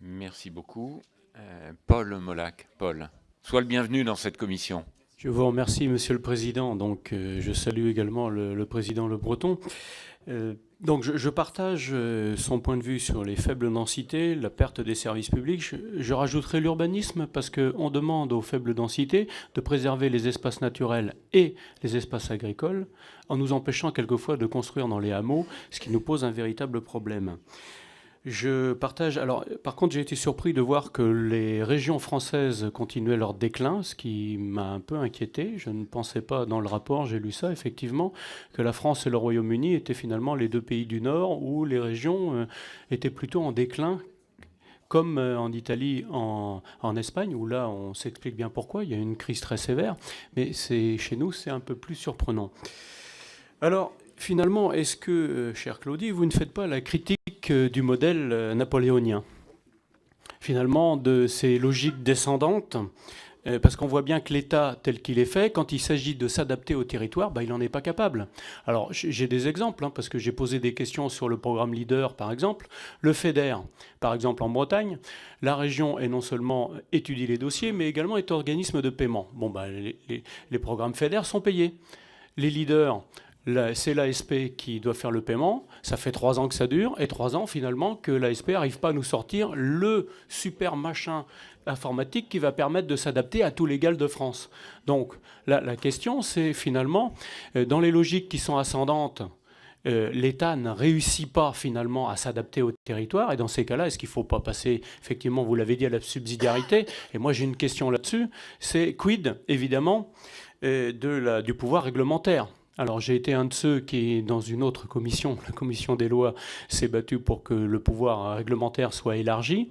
Merci beaucoup. Paul Molac. Paul, sois le bienvenu dans cette commission. Je vous remercie, Monsieur le Président. Je salue également le Président Le Breton. Je partage son point de vue sur les faibles densités, la perte des services publics. Je rajouterai l'urbanisme parce qu'on demande aux faibles densités de préserver les espaces naturels et les espaces agricoles en nous empêchant quelquefois de construire dans les hameaux, ce qui nous pose un véritable problème. Je partage. Alors, par contre, j'ai été surpris de voir que les régions françaises continuaient leur déclin, ce qui m'a un peu inquiété. Je ne pensais pas, dans le rapport, j'ai lu ça effectivement, que la France et le Royaume-Uni étaient finalement les deux pays du Nord où les régions étaient plutôt en déclin, comme en Italie, en Espagne, où là, on s'explique bien pourquoi. Il y a une crise très sévère, mais chez nous, c'est un peu plus surprenant. Alors, finalement, est-ce que, cher Claudie, vous ne faites pas la critique du modèle napoléonien, finalement, de ces logiques descendantes, parce qu'on voit bien que l'État tel qu'il est fait, quand il s'agit de s'adapter au territoire, il n'en est pas capable. Alors j'ai des exemples, parce que j'ai posé des questions sur le programme Leader, par exemple. Le FEDER, par exemple en Bretagne, la région est non seulement étudie les dossiers, mais également est organisme de paiement. Les programmes FEDER sont payés. Les leaders, c'est l'ASP qui doit faire le paiement. Ça fait 3 ans que ça dure, et 3 ans finalement que l'ASP n'arrive pas à nous sortir le super machin informatique qui va permettre de s'adapter à tous les GAL de France. Donc la question, c'est finalement, dans les logiques qui sont ascendantes, l'État ne réussit pas finalement à s'adapter au territoire. Et dans ces cas-là, est-ce qu'il ne faut pas passer, effectivement, vous l'avez dit, à la subsidiarité? Et moi, j'ai une question là-dessus. C'est quid, évidemment, du pouvoir réglementaire? Alors j'ai été un de ceux qui, dans une autre commission, la commission des lois, s'est battu pour que le pouvoir réglementaire soit élargi,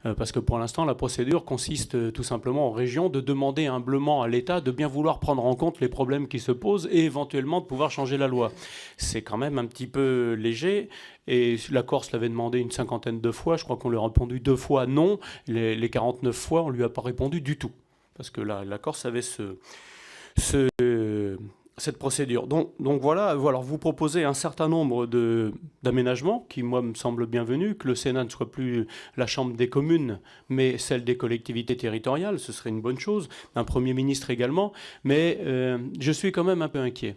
parce que pour l'instant la procédure consiste tout simplement aux régions de demander humblement à l'État de bien vouloir prendre en compte les problèmes qui se posent et éventuellement de pouvoir changer la loi. C'est quand même un petit peu léger, et la Corse l'avait demandé une 50aine de fois, je crois qu'on lui a répondu 2 fois non, les 49 fois on ne lui a pas répondu du tout, parce que la Corse avait cette procédure. Donc voilà, alors vous proposez un certain nombre d'aménagements qui, moi, me semblent bienvenus, que le Sénat ne soit plus la Chambre des communes, mais celle des collectivités territoriales, ce serait une bonne chose, un Premier ministre également, mais je suis quand même un peu inquiet.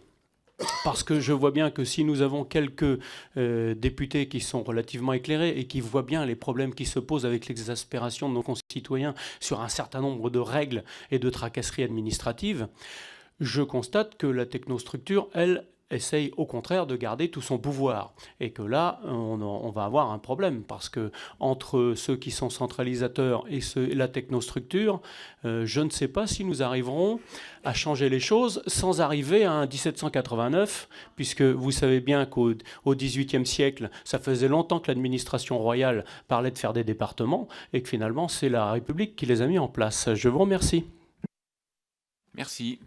Parce que je vois bien que si nous avons quelques députés qui sont relativement éclairés et qui voient bien les problèmes qui se posent avec l'exaspération de nos concitoyens sur un certain nombre de règles et de tracasseries administratives, je constate que la technostructure, elle, essaye au contraire de garder tout son pouvoir. Et que là, on va avoir un problème, parce que entre ceux qui sont centralisateurs et la technostructure, je ne sais pas si nous arriverons à changer les choses sans arriver à un 1789, puisque vous savez bien qu'au XVIIIe siècle, ça faisait longtemps que l'administration royale parlait de faire des départements, et que finalement, c'est la République qui les a mis en place. Je vous remercie. Merci.